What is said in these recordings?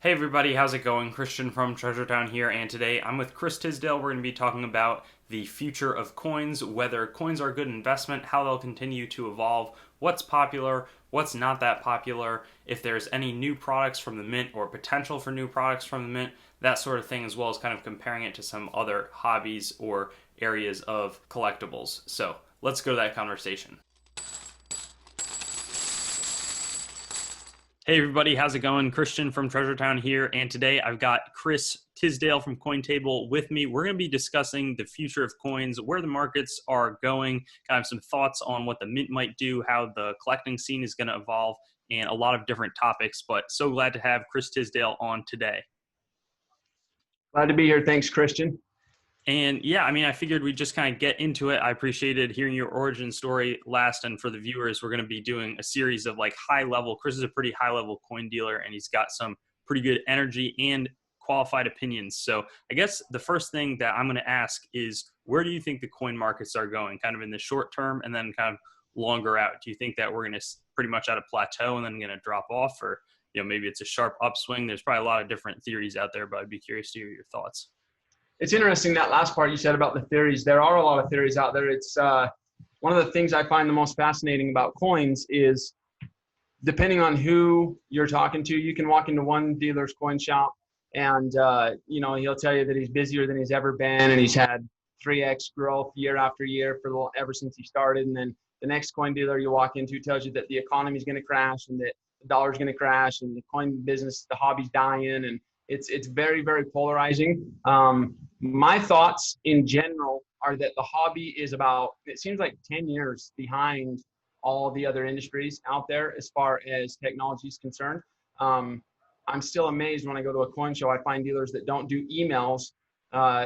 Hey everybody, how's it going? Christian from Treasure Town here, and today I'm with Chris Tisdale. We're going to be talking about the future of coins, whether coins are a good investment, how they'll continue to evolve, what's popular, what's not that popular, if there's any new products from the mint or potential for new products from the mint, that sort of thing, as well as kind of comparing it to some other hobbies or areas of collectibles. So let's go to that conversation. Hey everybody, how's it going? Christian from Treasure Town here, and today I've got Chris Tisdale from CoinTable with me. We're going to be discussing the future of coins, where the markets are going, kind of some thoughts on what the mint might do, how the collecting scene is going to evolve, and a lot of different topics. But so glad to have Chris Tisdale on today. Glad to be here. Thanks, Christian. And yeah, I mean, I figured we'd just kind of get into it. I appreciated hearing your origin story last. And for the viewers, we're going to be doing a series of like high level. Chris is a pretty high level coin dealer, and he's got some pretty good energy and qualified opinions. So I guess the first thing that I'm going to ask is, where do you think the coin markets are going, kind of in the short term and then kind of longer out? Do you think that we're going to pretty much at a plateau and then going to drop off, or maybe it's a sharp upswing? There's probably a lot of different theories out there, but I'd be curious to hear your thoughts. It's interesting that last part you said about the theories. There are a lot of theories out there. It's one of the things I find the most fascinating about coins is depending on who you're talking to, you can walk into one dealer's coin shop and, he'll tell you that he's busier than he's ever been and he's had 3x growth year after year ever since he started. And then the next coin dealer you walk into tells you that the economy is going to crash and that the dollar is going to crash and the coin business, the hobby's dying. And it's very, very polarizing. My thoughts in general are that the hobby is about, it seems like 10 years behind all the other industries out there as far as technology is concerned. I'm still amazed when I go to a coin show, I find dealers that don't do emails.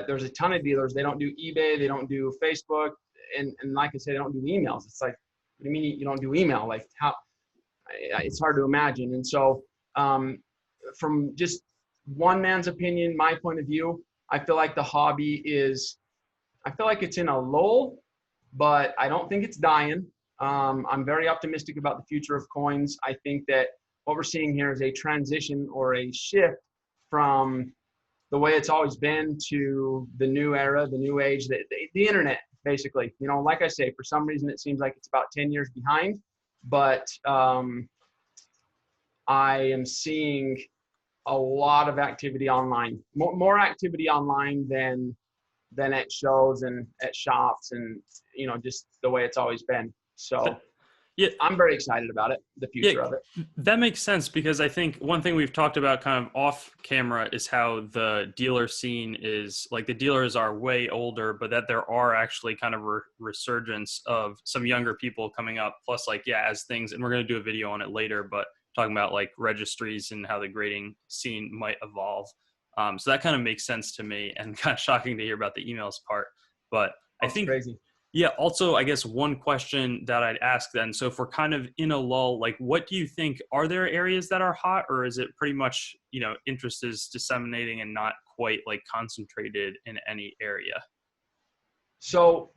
There's a ton of dealers, they don't do eBay, they don't do Facebook. And like I said, they don't do emails. It's like, what do you mean you don't do email? Like how, it's hard to imagine. And so from just one man's opinion, my point of view, I feel like the hobby I feel like it's in a lull, but I don't think it's dying. I'm very optimistic about the future of coins. I think that what we're seeing here is a transition or a shift from the way it's always been to the new era, the new age, the internet, basically. Like I say, for some reason, it seems like it's about 10 years behind, but I am seeing a lot of activity online, more activity online than at shows and at shops and, just the way it's always been. So Yeah, I'm very excited about it, the future of it. that makes sense, because I think one thing we've talked about kind of off camera is how the dealer scene is like, the dealers are way older, but that there are actually kind of resurgence of some younger people coming up. Plus, like, yeah, as things, and we're going to do a video on it later, but talking about like registries and how the grading scene might evolve. So that kind of makes sense to me, and kind of shocking to hear about the emails part. But I That's think crazy. yeah, also, I guess one question that I'd ask then, so if we're kind of in a lull, like, what do you think, are there areas that are hot, or is it pretty much, interest is disseminating and not quite like concentrated in any area? So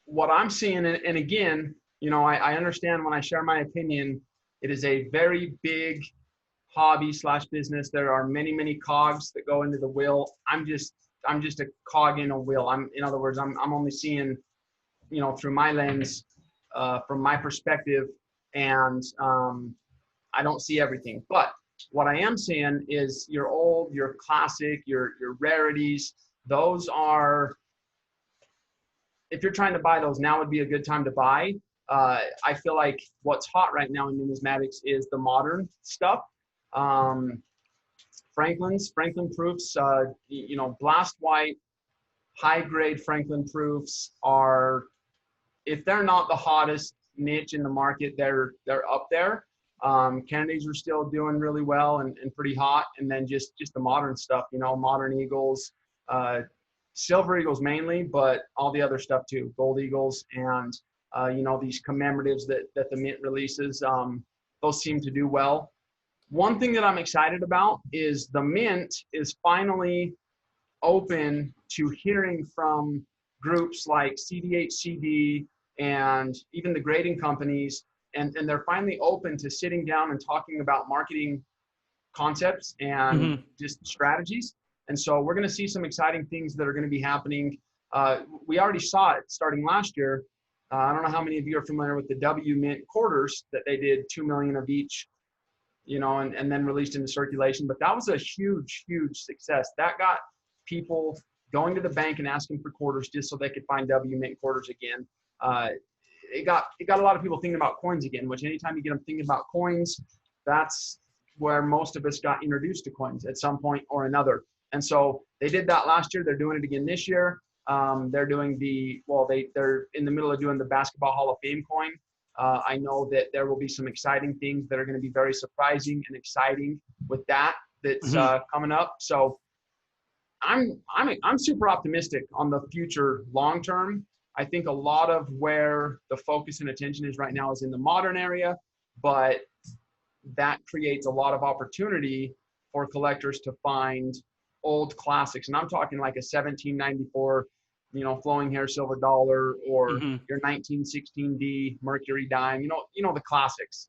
what I'm seeing, and again, I understand when I share my opinion, it is a very big hobby slash business. There are many, many cogs that go into the wheel. I'm just a cog in a wheel. In other words, I'm only seeing, through my lens, from my perspective, and I don't see everything. But what I am seeing is your old, your classic, your rarities. Those are, if you're trying to buy those, now would be a good time to buy. I feel like what's hot right now in numismatics is the modern stuff. Franklin proofs, blast white, high grade Franklin proofs are, if they're not the hottest niche in the market, they're up there. Kennedys are still doing really well and pretty hot. And then just the modern stuff, modern eagles, silver eagles mainly, but all the other stuff too, gold eagles and, these commemoratives that the mint releases, those seem to do well. One thing that I'm excited about is the mint is finally open to hearing from groups like CDHCD and even the grading companies, and they're finally open to sitting down and talking about marketing concepts and Mm-hmm. just strategies. And so we're going to see some exciting things that are going to be happening. We already saw it starting last year. I don't know how many of you are familiar with the W Mint quarters that they did 2 million of each, and then released into circulation. But that was a huge, huge success. That got people going to the bank and asking for quarters just so they could find W Mint quarters again. It got a lot of people thinking about coins again, which anytime you get them thinking about coins, that's where most of us got introduced to coins at some point or another. And so they did that last year. They're doing it again this year. They're doing they're in the middle of doing the Basketball Hall of Fame coin. I know that there will be some exciting things that are going to be very surprising and exciting with that's coming up. So I'm super optimistic on the future long term. I think a lot of where the focus and attention is right now is in the modern area, but that creates a lot of opportunity for collectors to find old classics. And I'm talking like a 1794, flowing hair silver dollar, or your 1916D Mercury dime, the classics.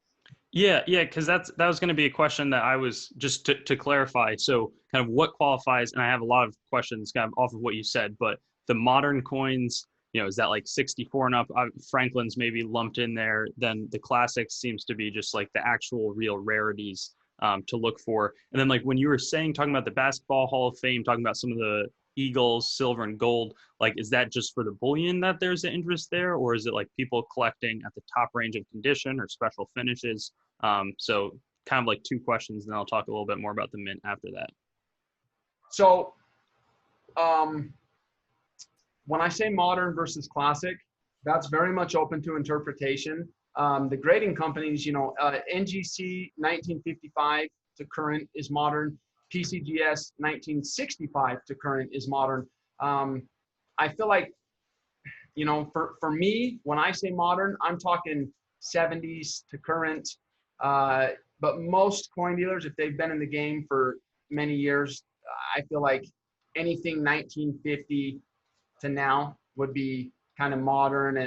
Yeah, because that was going to be a question that I was just to clarify. So, kind of what qualifies, and I have a lot of questions kind of off of what you said, but the modern coins, is that like 64 and up? Franklin's maybe lumped in there. Then the classics seems to be just like the actual real rarities to look for. And then like when you were talking about the Basketball Hall of Fame, talking about some of the Eagles, silver and gold, like is that just for the bullion that there's an interest there, or is it like people collecting at the top range of condition or special finishes? So kind of like two questions, and then I'll talk a little bit more about the mint after that. So when I say modern versus classic, that's very much open to interpretation. The grading companies, NGC 1955 to current is modern. PCGS 1965 to current is modern. I feel like, for me, when I say modern, I'm talking 70s to current. But most coin dealers, if they've been in the game for many years, I feel like anything 1950 to now would be kind of modern.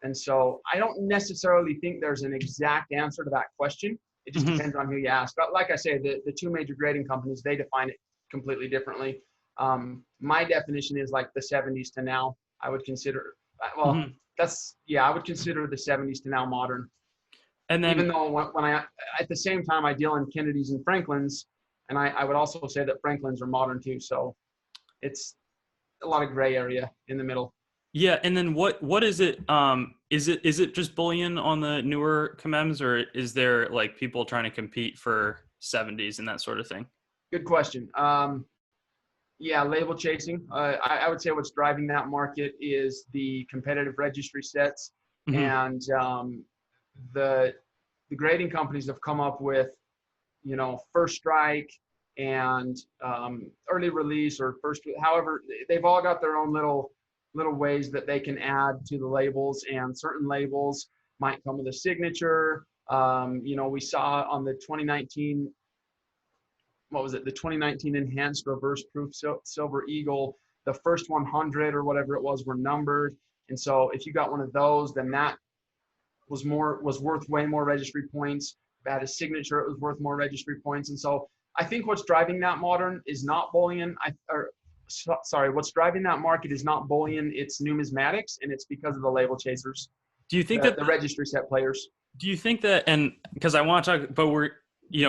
And so I don't necessarily think there's an exact answer to that question. It just depends on who you ask. But like I say, the two major grading companies, they define it completely differently. My definition is like the 70s to now. I would consider, I would consider the 70s to now modern. And then, even though when I, at the same time, I deal in Kennedys and Franklins, and I would also say that Franklins are modern too. So it's a lot of gray area in the middle. Yeah, and then what is it? Is it just bullion on the newer commems, or is there like people trying to compete for 70s and that sort of thing? Good question. Yeah, label chasing. I would say what's driving that market is the competitive registry sets, and the grading companies have come up with, first strike and early release or first, however, they've all got their own little ways that they can add to the labels, and certain labels might come with a signature. We saw on the 2019, the 2019 enhanced reverse proof silver eagle, the first 100 or whatever it was were numbered. And so if you got one of those, then that was worth way more registry points. If it had a signature, it was worth more registry points. And so I think what's driving that modern is not bullion. What's driving that market is not bullion, it's numismatics, and it's because of the label chasers. Do you think that the registry set players? Do you think that, and because I want to talk, but we're,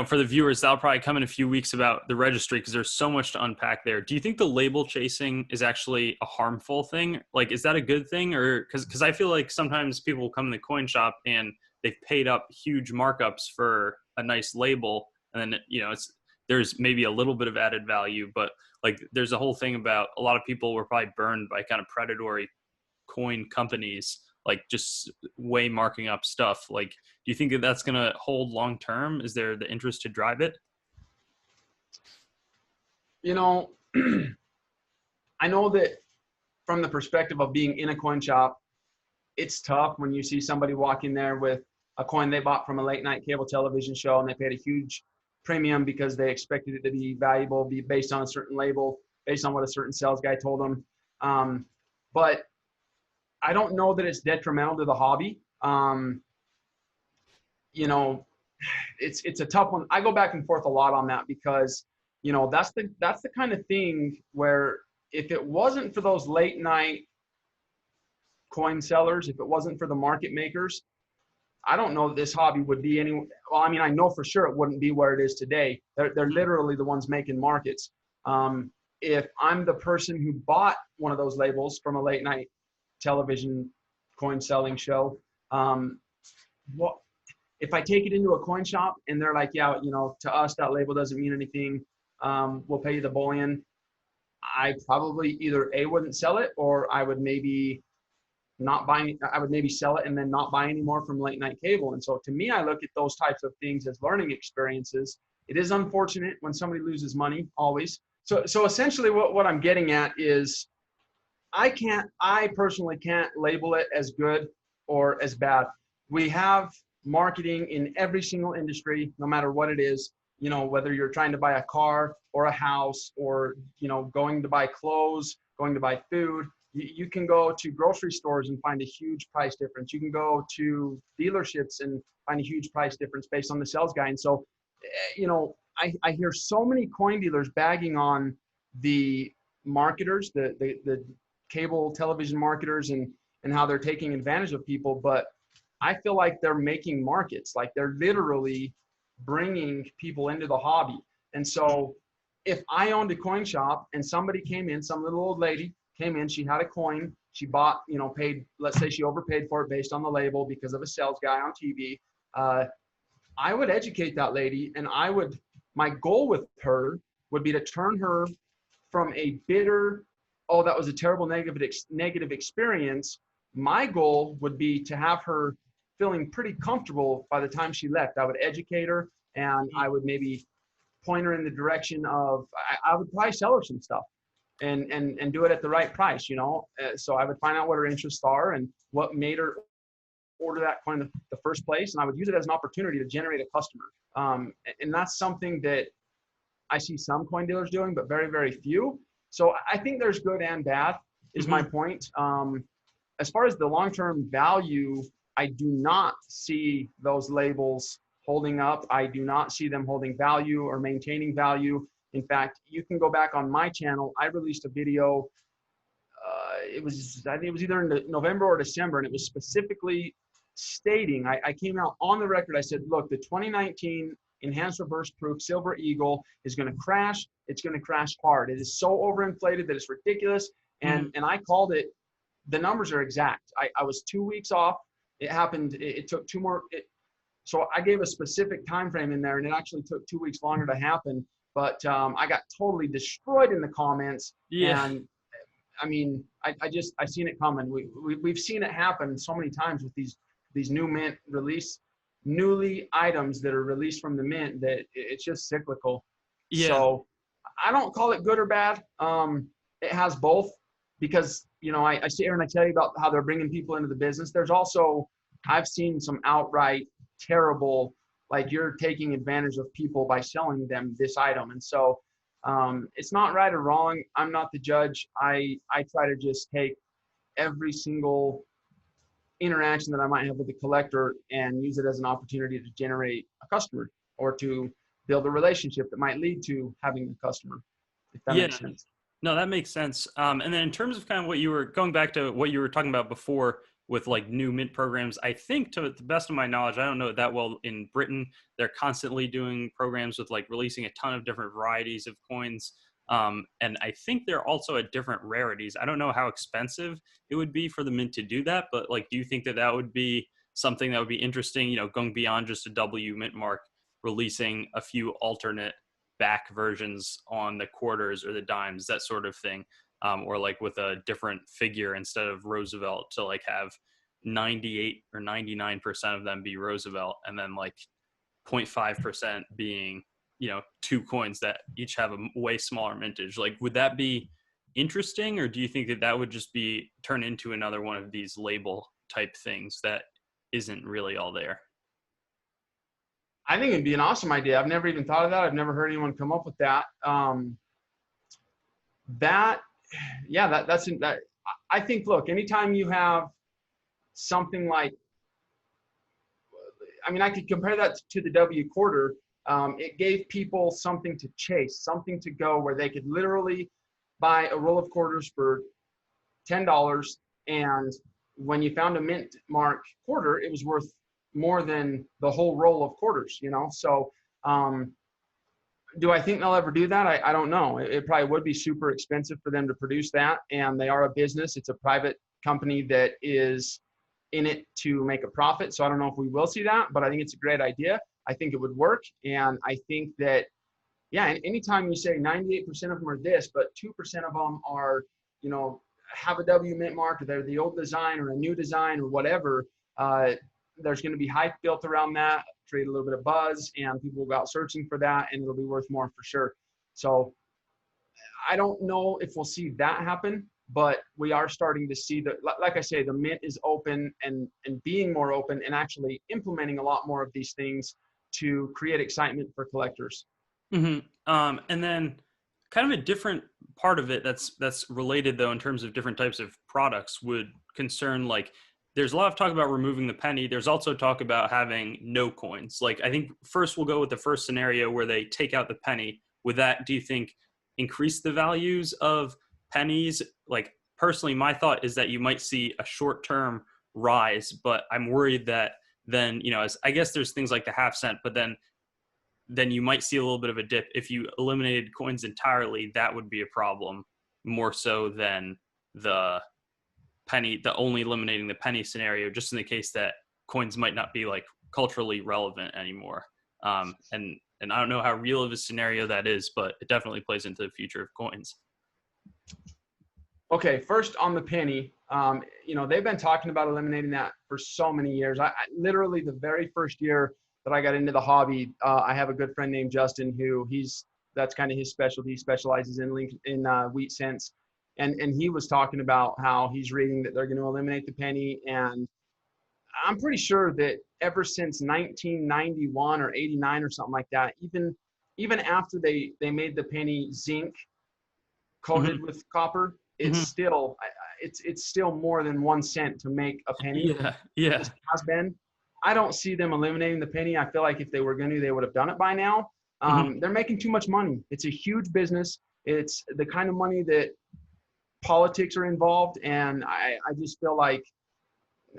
for the viewers, that'll probably come in a few weeks about the registry because there's so much to unpack there. Do you think the label chasing is actually a harmful thing? Like, is that a good thing? Or because I feel like sometimes people will come in the coin shop and they've paid up huge markups for a nice label, and then, there's maybe a little bit of added value, but like there's a whole thing about a lot of people were probably burned by kind of predatory coin companies, like just way marking up stuff. Like, do you think that that's going to hold long term? Is there the interest to drive it? I know that from the perspective of being in a coin shop, it's tough when you see somebody walk in there with a coin they bought from a late night cable television show, and they paid a huge premium because they expected it to be valuable, be based on a certain label, based on what a certain sales guy told them. But I don't know that it's detrimental to the hobby. it's a tough one. I go back and forth a lot on that because, you know, that's the kind of thing where if it wasn't for those late night coin sellers, if it wasn't for the market makers, I don't know that this hobby would be any. Well, I mean, I know for sure it wouldn't be where it is today. They're literally the ones making markets. If I'm the person who bought one of those labels from a late night television coin selling show, what if I take it into a coin shop and they're like, yeah, you know, to us that label doesn't mean anything. We'll pay you the bullion. I probably either A, wouldn't sell it, or I would maybe not buy. I would maybe sell it and then not buy anymore from late night cable. And so to me, I look at those types of things as learning experiences. It is unfortunate when somebody loses money, always. So essentially what I'm getting at is I personally can't label it as good or as bad. We have marketing in every single industry, no matter what it is, you know, whether you're trying to buy a car or a house or, you know, going to buy clothes, going to buy food. You can go to grocery stores and find a huge price difference. You can go to dealerships and find a huge price difference based on the sales guy. And so, you know, I hear so many coin dealers bagging on the marketers, the cable television marketers and how they're taking advantage of people. But I feel like they're making markets, like they're literally bringing people into the hobby. And so if I owned a coin shop and somebody came in, some little old lady came in, she had a coin, she bought, you know, paid, let's say she overpaid for it based on the label because of a sales guy on TV. I would educate that lady, and my goal with her would be to turn her from a bitter, oh, that was a terrible negative experience. My goal would be to have her feeling pretty comfortable by the time she left. I would educate her, and I would maybe point her in the direction of, I would probably sell her some stuff and do it at the right price, you know? So I would find out what her interests are and what made her order that coin in the first place. And I would use it as an opportunity to generate a customer. And that's something that I see some coin dealers doing, but very, very few. So I think there's good and bad is my point. As far as the long-term value, I do not see those labels holding up. I do not see them holding value or maintaining value. In fact, you can go back on my channel. I released a video. I think it was either in November or December, and it was specifically stating, I came out on the record. I said, look, the 2019 enhanced reverse proof Silver Eagle is going to crash. It's going to crash hard. It is so overinflated that it's ridiculous. And I called it. The numbers are exact. I was 2 weeks off. It happened. It took two more. So I gave a specific time frame in there, and it actually took 2 weeks longer to happen. But I got totally destroyed in the comments. Yeah. And I mean, I seen it coming. We've seen it happen so many times with these new mint newly items that are released from the mint that it's just cyclical. Yeah. So I don't call it good or bad. It has both, because, you know, I sit here and I tell you about how they're bringing people into the business. There's also, I've seen some outright terrible, like you're taking advantage of people by selling them this item. And so it's not right or wrong. I'm not the judge. I try to just take every single interaction that I might have with the collector and use it as an opportunity to generate a customer or to build a relationship that might lead to having a customer, if that makes sense. No, that makes sense. And then in terms of kind of what you were going back to what you were talking about before with like new mint programs, I think to the best of my knowledge, I don't know it that well in Britain, they're constantly doing programs with like releasing a ton of different varieties of coins. And I think they're also at different rarities. I don't know how expensive it would be for the mint to do that, but like, do you think that would be something that would be interesting, you know, going beyond just a W mint mark, releasing a few alternate back versions on the quarters or the dimes, that sort of thing? Or like with a different figure instead of Roosevelt, to like have 98 or 99% of them be Roosevelt, and then like 0.5% being, you know, two coins that each have a way smaller mintage. Like, would that be interesting, or do you think that would just be turn into another one of these label type things that isn't really all there? I think it'd be an awesome idea. I've never even thought of that. I've never heard anyone come up with that. I think, look, anytime you have something like, I mean, I could compare that to the W quarter. It gave people something to chase, something to go where they could literally buy a roll of quarters for $10. And when you found a mint mark quarter, it was worth more than the whole roll of quarters, you know? So, do I think they'll ever do that? I don't know. It probably would be super expensive for them to produce that. And they are a business. It's a private company that is in it to make a profit. So I don't know if we will see that, but I think it's a great idea. I think it would work. And I think that, yeah, and anytime you say 98% of them are this, but 2% of them are, you know, have a W mint mark, or they're the old design or a new design or whatever, there's going to be hype built around that, create a little bit of buzz, and people will go out searching for that, and it'll be worth more for sure. So I don't know if we'll see that happen, but we are starting to see that, like I say, the mint is open and being more open and actually implementing a lot more of these things to create excitement for collectors. And then kind of a different part of it that's related though in terms of different types of products would concern, like, there's a lot of talk about removing the penny. There's also talk about having no coins. Like, I think first we'll go with the first scenario where they take out the penny. With that, do you think increase the values of pennies? Like, personally, my thought is that you might see a short-term rise, but I'm worried that then, you know, as I guess there's things like the half cent, but then you might see a little bit of a dip. If you eliminated coins entirely, that would be a problem more so than the penny, the only eliminating the penny scenario, just in the case that coins might not be like culturally relevant anymore. And I don't know how real of a scenario that is, but it definitely plays into the future of coins. Okay, first on the penny, you know, they've been talking about eliminating that for so many years. I literally, the very first year that I got into the hobby, I have a good friend named Justin who that's kind of his specialty. He specializes in wheat cents. And he was talking about how he's reading that they're going to eliminate the penny. And I'm pretty sure that ever since 1991 or 89 or something like that, even after they made the penny zinc coated with copper, it's still it's still more than 1 cent to make a penny. Yeah. It has been. I don't see them eliminating the penny. I feel like if they were going to, they would have done it by now. They're making too much money. It's a huge business. It's the kind of money that politics are involved, and I just feel like,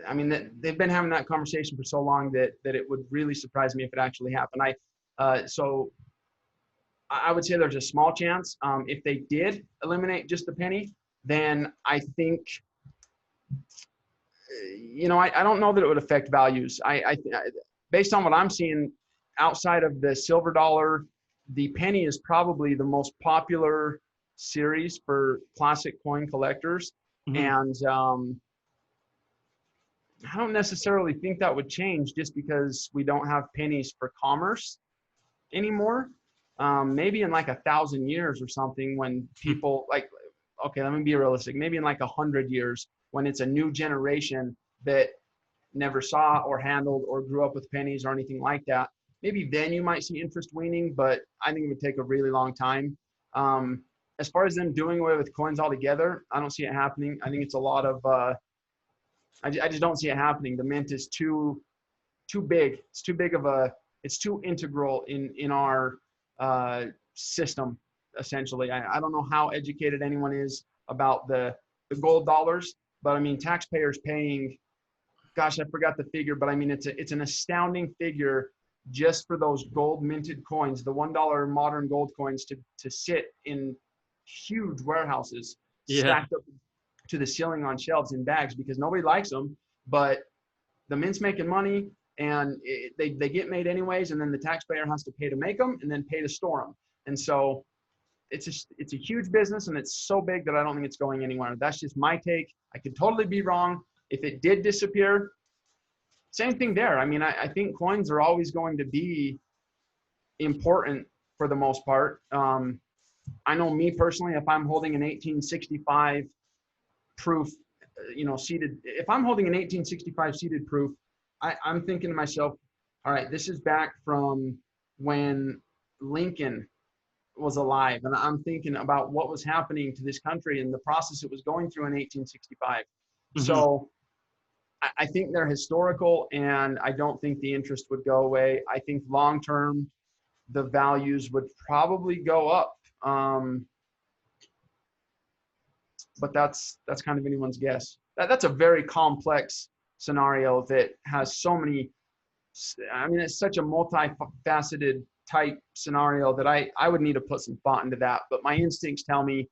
I mean, they've been having that conversation for so long that it would really surprise me if it actually happened. So I would say there's a small chance. If they did eliminate just the penny, then I think, you know, I don't know that it would affect values. Based on what I'm seeing, outside of the silver dollar, the penny is probably the most popular series for classic coin collectors. And I don't necessarily think that would change just because we don't have pennies for commerce anymore. Maybe in like 1,000 years or something, when people like, okay, let me be realistic. Maybe in like 100 years, when it's a new generation that never saw or handled or grew up with pennies or anything like that, maybe then you might see interest waning, but I think it would take a really long time. As far as them doing away with coins altogether, I don't see it happening. I think it's a lot of, I just don't see it happening. The mint is too big. It's too big of it's too integral in our system, essentially. I don't know how educated anyone is about the gold dollars, but I mean, taxpayers paying, gosh, I forgot the figure, but I mean, it's an astounding figure just for those gold minted coins, the $1 modern gold coins to sit in huge warehouses, stacked up to the ceiling on shelves in bags, because nobody likes them, but the mint's making money, and they get made anyways, and then the taxpayer has to pay to make them and then pay to store them. And so it's a huge business, and it's so big that I don't think it's going anywhere. That's just my take. I could totally be wrong. If it did disappear, same thing there. I mean, I think coins are always going to be important for the most part. I know me personally, if I'm holding an 1865 proof, you know, seated, if I'm holding an 1865 seated proof, I'm thinking to myself, all right, this is back from when Lincoln was alive. And I'm thinking about what was happening to this country and the process it was going through in 1865. So I think they're historical, and I don't think the interest would go away. I think long term, the values would probably go up. But that's kind of anyone's guess. That's a very complex scenario that has so many. I mean, it's such a multifaceted type scenario that I would need to put some thought into that. But my instincts tell me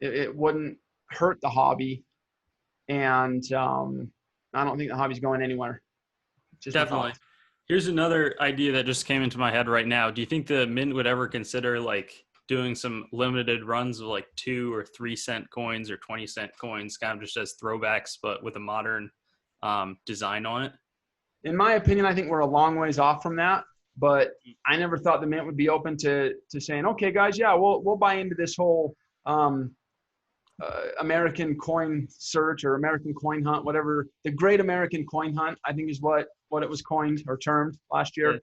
it wouldn't hurt the hobby, and I don't think the hobby's going anywhere. Just my Definitely. thoughts. Here's another idea that just came into my head right now. Do you think the Mint would ever consider like doing some limited runs of like 2 or 3 cent coins or 20-cent coins, kind of just as throwbacks, but with a modern design on it? In my opinion, I think we're a long ways off from that. But I never thought the Mint would be open to saying, okay, guys, yeah, we'll buy into this whole American coin search or American coin hunt, whatever. The Great American Coin Hunt, I think, is what it was coined or termed last year. Yeah.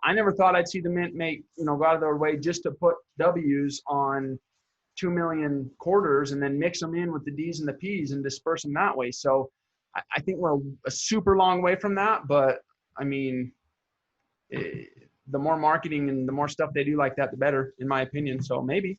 I never thought I'd see the Mint go out of their way just to put W's on 2 million quarters and then mix them in with the D's and the P's and disperse them that way. So I think we're a super long way from that. But I mean, the more marketing and the more stuff they do like that, the better, in my opinion. So maybe.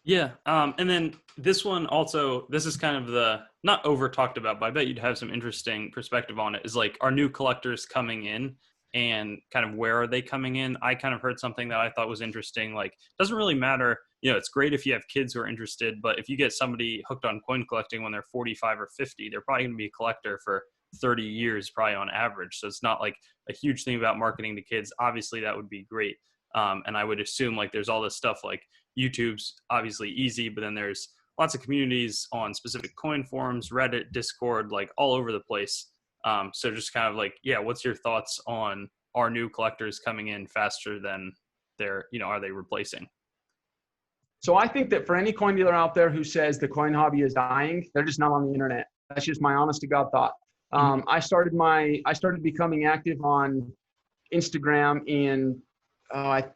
Yeah. And then this one also, this is kind of the not over talked about, but I bet you'd have some interesting perspective on it, is like, are new collectors coming in and kind of where are they coming in? I kind of heard something that I thought was interesting. Like, doesn't really matter. It's great if you have kids who are interested, but if you get somebody hooked on coin collecting when they're 45 or 50, they're probably going to be a collector for 30 years, probably on average. So it's not like a huge thing about marketing to kids. Obviously, that would be great. And I would assume like there's all this stuff like YouTube's obviously easy, but then there's lots of communities on specific coin forums, Reddit, Discord, like all over the place. So just kind of like, yeah, what's your thoughts on our new collectors coming in faster than are they replacing? So I think that for any coin dealer out there who says the coin hobby is dying, they're just not on the internet. That's just my honest to God thought. I started becoming active on Instagram in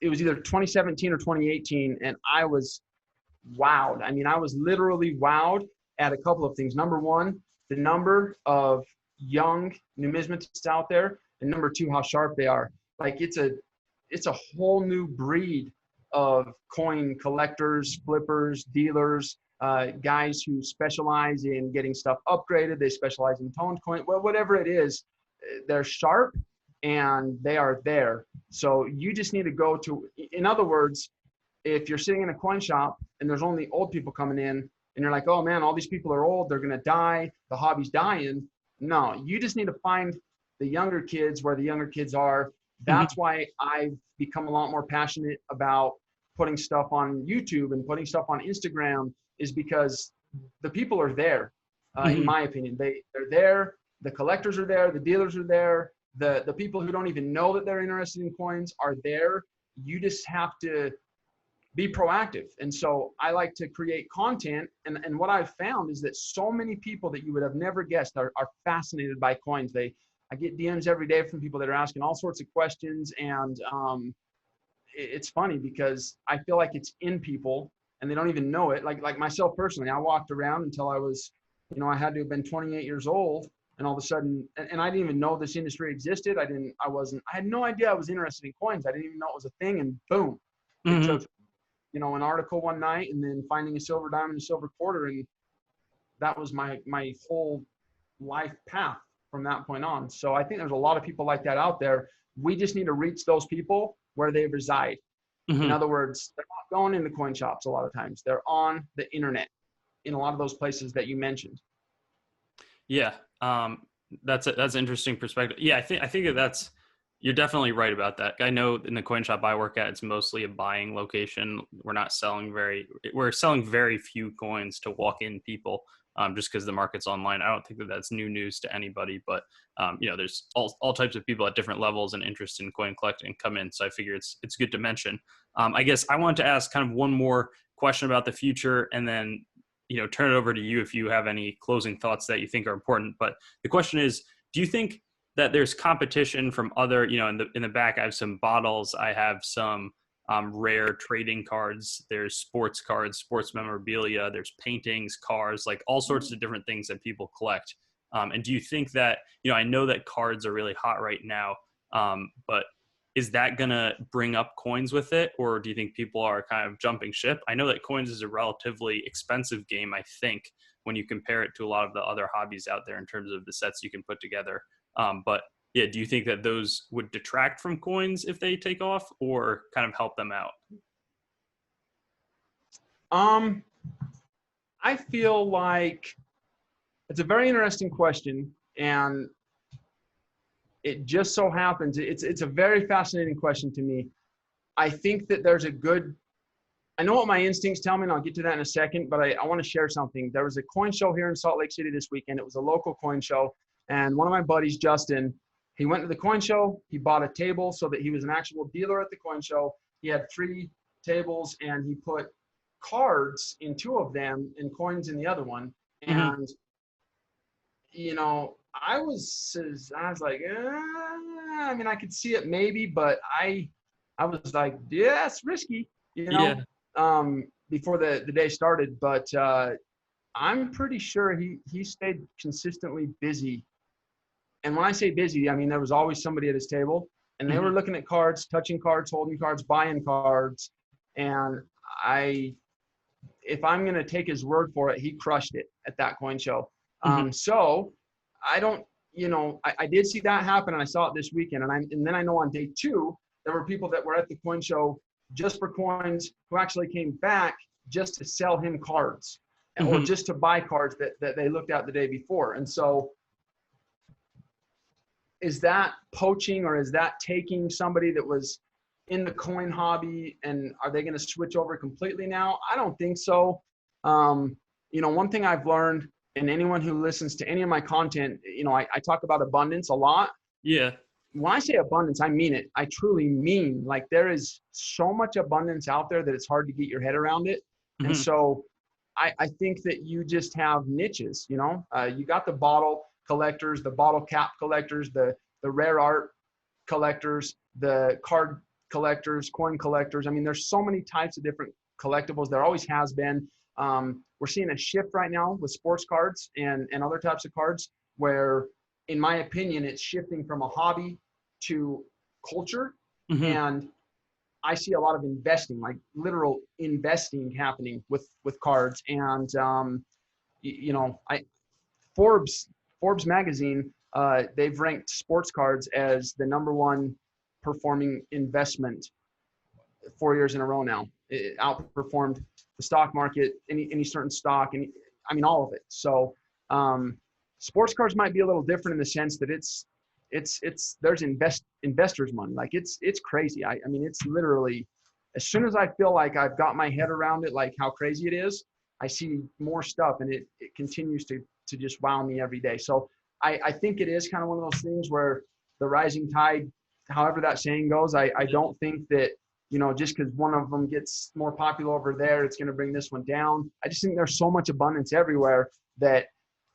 it was either 2017 or 2018, and I was wowed. I mean, I was literally wowed at a couple of things. Number one, the number of young numismatists out there, and number two, how sharp they are. Like it's a whole new breed of coin collectors, flippers, dealers, guys who specialize in getting stuff upgraded. They specialize in toned coin. Well, whatever it is, they're sharp and they are there. So you just need to go to, in other words, if you're sitting in a coin shop and there's only old people coming in and you're like, oh man, all these people are old, they're going to die, the hobby's dying. No, you just need to find the younger kids where the younger kids are. That's why I've become a lot more passionate about putting stuff on YouTube and putting stuff on Instagram, is because the people are there. In my opinion, they're there. The collectors are there. The dealers are there. The people who don't even know that they're interested in coins are there. You just have to be proactive. And so I like to create content. And what I've found is that so many people that you would have never guessed are fascinated by coins. I get DMs every day from people that are asking all sorts of questions. And it's funny because I feel like it's in people and they don't even know it. Like myself personally, I walked around until I was, I had to have been 28 years old. And all of a sudden, and I didn't even know this industry existed. I had no idea I was interested in coins. I didn't even know it was a thing. And boom, it took, an article one night and then finding a silver diamond, a silver quarter. And that was my whole life path from that point on. So I think there's a lot of people like that out there. We just need to reach those people where they reside. In other words, they're not going into coin shops a lot of times. They're on the internet in a lot of those places that you mentioned. Yeah. That's an interesting perspective. Yeah. I think you're definitely right about that. I know in the coin shop I work at, it's mostly a buying location. We're selling very few coins to walk-in people, just because the market's online. I don't think that that's new news to anybody, but there's all types of people at different levels and interest in coin collecting come in. So I figure it's good to mention. I guess I wanted to ask kind of one more question about the future, and then turn it over to you if you have any closing thoughts that you think are important. But the question is, do you think that there's competition from other, in the back, I have some bottles, I have some rare trading cards, there's sports cards, sports memorabilia, there's paintings, cars, like all sorts of different things that people collect. And do you think that, I know that cards are really hot right now, but is that going to bring up coins with it? Or do you think people are kind of jumping ship? I know that coins is a relatively expensive game, I think, when you compare it to a lot of the other hobbies out there in terms of the sets you can put together. But yeah, do you think that those would detract from coins if they take off, or kind of help them out? I feel like it's a very interesting question, and it just so happens it's a very fascinating question to me. I think that I know what my instincts tell me, and I'll get to that in a second, but I want to share something. There was a coin show here in Salt Lake City this weekend. It was a local coin show, and one of my buddies, Justin, he went to the coin show. He bought a table so that he was an actual dealer at the coin show. He had 3 tables, and he put cards in 2 of them and coins in the other one. And, I was like, I mean, I could see it maybe, but I was like, yeah, it's risky, before the day started. But I'm pretty sure he stayed consistently busy. And when I say busy, I mean, there was always somebody at his table, and they were looking at cards, touching cards, holding cards, buying cards. And if I'm going to take his word for it, he crushed it at that coin show. So I don't, I did see that happen, and I saw it this weekend. And then I know on day 2, there were people that were at the coin show just for coins who actually came back just to sell him cards or just to buy cards that they looked at the day before. And so is that poaching, or is that taking somebody that was in the coin hobby, and are they going to switch over completely now? I don't think so. One thing I've learned, and anyone who listens to any of my content, I talk about abundance a lot. Yeah. When I say abundance, I mean it. I truly mean, like, there is so much abundance out there that it's hard to get your head around it. And so I think that you just have niches, you got the bottle collectors, the bottle cap collectors, the rare art collectors, the card collectors, coin collectors. I mean, there's so many types of different collectibles. There always has been. We're seeing a shift right now with sports cards and other types of cards where, in my opinion, it's shifting from a hobby to culture. And I see a lot of investing, like literal investing happening with cards. And, Forbes magazine, they've ranked sports cards as the #1 performing investment 4 years in a row now. It outperformed the stock market, any certain stock, and I mean, all of it. So sports cards might be a little different in the sense that there's investors' money. Like it's crazy. I mean, it's literally, as soon as I feel like I've got my head around it, like how crazy it is, I see more stuff, and it continues to just wow me every day. So I think it is kind of one of those things where the rising tide, however that saying goes, I don't think that, just because one of them gets more popular over there, it's going to bring this one down. I just think there's so much abundance everywhere that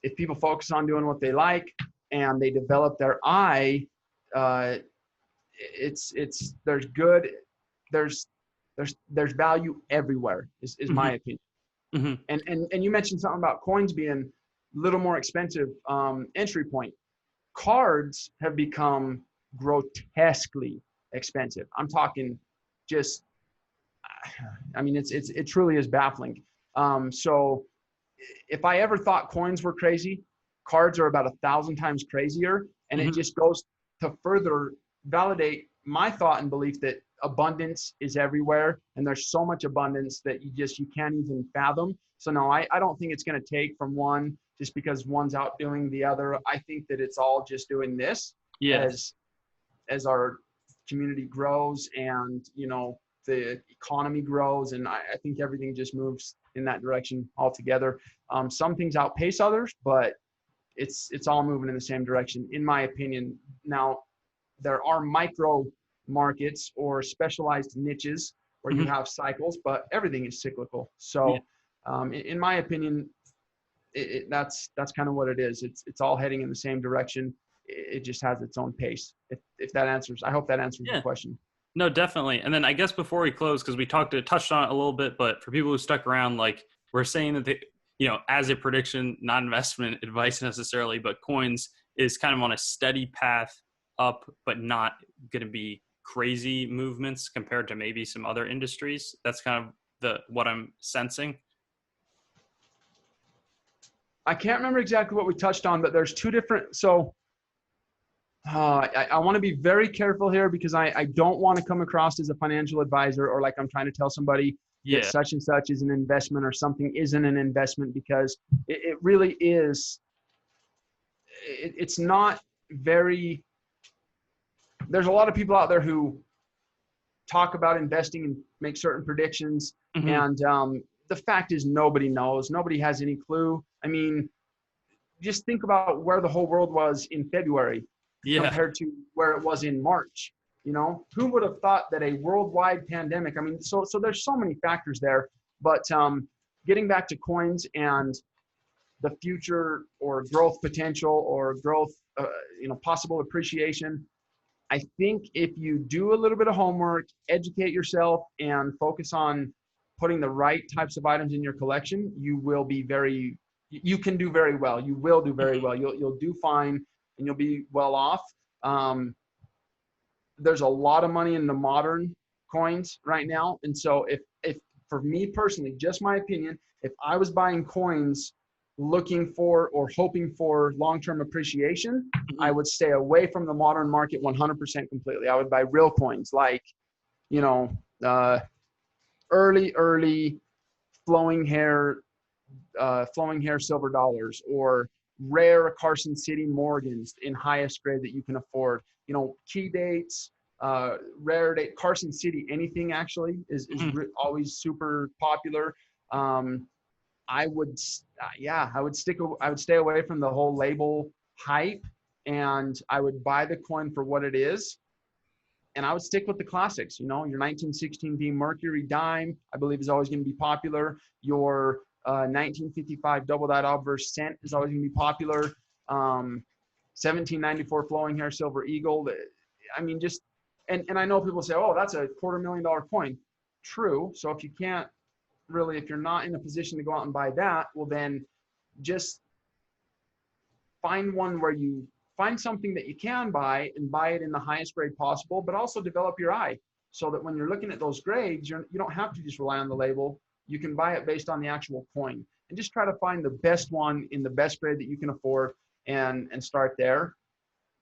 if people focus on doing what they like and they develop their eye, there's value everywhere is my opinion. And you mentioned something about coins being a little more expensive entry point. Cards have become grotesquely expensive. I'm talking just, I mean, it truly is baffling. So if I ever thought coins were crazy, cards are about 1,000 times crazier. And it just goes to further validate my thought and belief that abundance is everywhere. And there's so much abundance that you can't even fathom. So no, I don't think it's going to take from one just because one's outdoing the other. I think that it's all just doing this as our community grows and, the economy grows. And I think everything just moves in that direction altogether. Some things outpace others, but it's all moving in the same direction, in my opinion. Now, there are micro markets or specialized niches where you have cycles, but everything is cyclical. So in my opinion, that's kind of what it is. It's all heading in the same direction. It just has its own pace. If that answers, I hope that answers the question. No, definitely. And then I guess before we close, because we touched on it a little bit, but for people who stuck around, like we're saying that as a prediction, not investment advice necessarily, but coins is kind of on a steady path up, but not going to be crazy movements compared to maybe some other industries. That's kind of what I'm sensing. I can't remember exactly what we touched on, but there's two different. So I want to be very careful here because I don't want to come across as a financial advisor or like I'm trying to tell somebody that Yeah. such and such is an investment or something isn't an investment, because it really is. It's not very. There's a lot of people out there who talk about investing and make certain predictions. Mm-hmm. And the fact is nobody knows. Nobody has any clue. I mean, just think about where the whole world was in February Yeah. compared to where it was in March. Who would have thought that a worldwide pandemic, I mean, so there's so many factors there, but getting back to coins and the future or growth potential or growth, possible appreciation, I think if you do a little bit of homework, educate yourself, and focus on putting the right types of items in your collection, you can do very well. You will do very well. You'll do fine, and you'll be well off. There's a lot of money in the modern coins right now, and so if for me personally, just my opinion, if I was buying coins looking for or hoping for long-term appreciation, Mm-hmm. I would stay away from the modern market 100% completely. I would buy real coins like, early flowing hair silver dollars, or rare Carson City Morgans in highest grade that you can afford. Key dates, rare date, Carson City, anything actually is Mm-hmm. always super popular. I would stay away from the whole label hype, and I would buy the coin for what it is. And I would stick with the classics. Your 1916 V Mercury dime, I believe, is always going to be popular. Your 1955 double dot obverse cent is always going to be popular. 1794 flowing hair silver eagle. I mean, and I know people say, oh, that's a $250,000 coin. True. So if you're not in a position to go out and buy that, well, then just find something that you can buy and buy it in the highest grade possible, but also develop your eye so that when you're looking at those grades, you don't have to just rely on the label. You can buy it based on the actual coin, and just try to find the best one in the best grade that you can afford, and start there.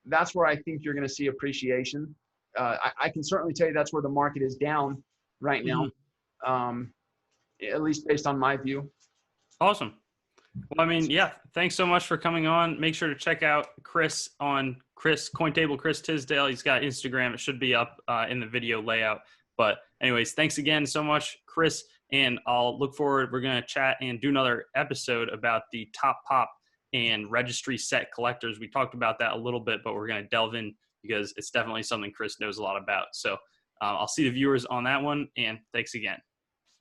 That's where I think you're going to see appreciation. I can certainly tell you that's where the market is down right now, at least based on my view. Awesome. Well, I mean, yeah, thanks so much for coming on. Make sure to check out Chris on Cointable, Chris Tisdale. He's got Instagram. It should be up in the video layout. But anyways, thanks again so much, Chris. And I'll look forward. We're going to chat and do another episode about the top pop and registry set collectors. We talked about that a little bit, but we're going to delve in because it's definitely something Chris knows a lot about. So I'll see the viewers on that one. And thanks again.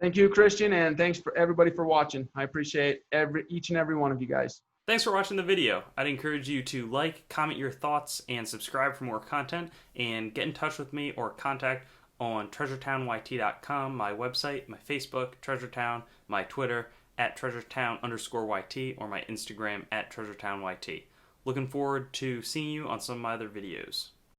Thank you, Christian, and thanks for everybody for watching. I appreciate each and every one of you guys. Thanks for watching the video. I'd encourage you to like, comment your thoughts, and subscribe for more content, and get in touch with me or contact on treasuretown.yt.com, my website, my Facebook, Treasuretown, my Twitter, @treasuretown_YT, or my Instagram, @treasuretown_YT. Looking forward to seeing you on some of my other videos.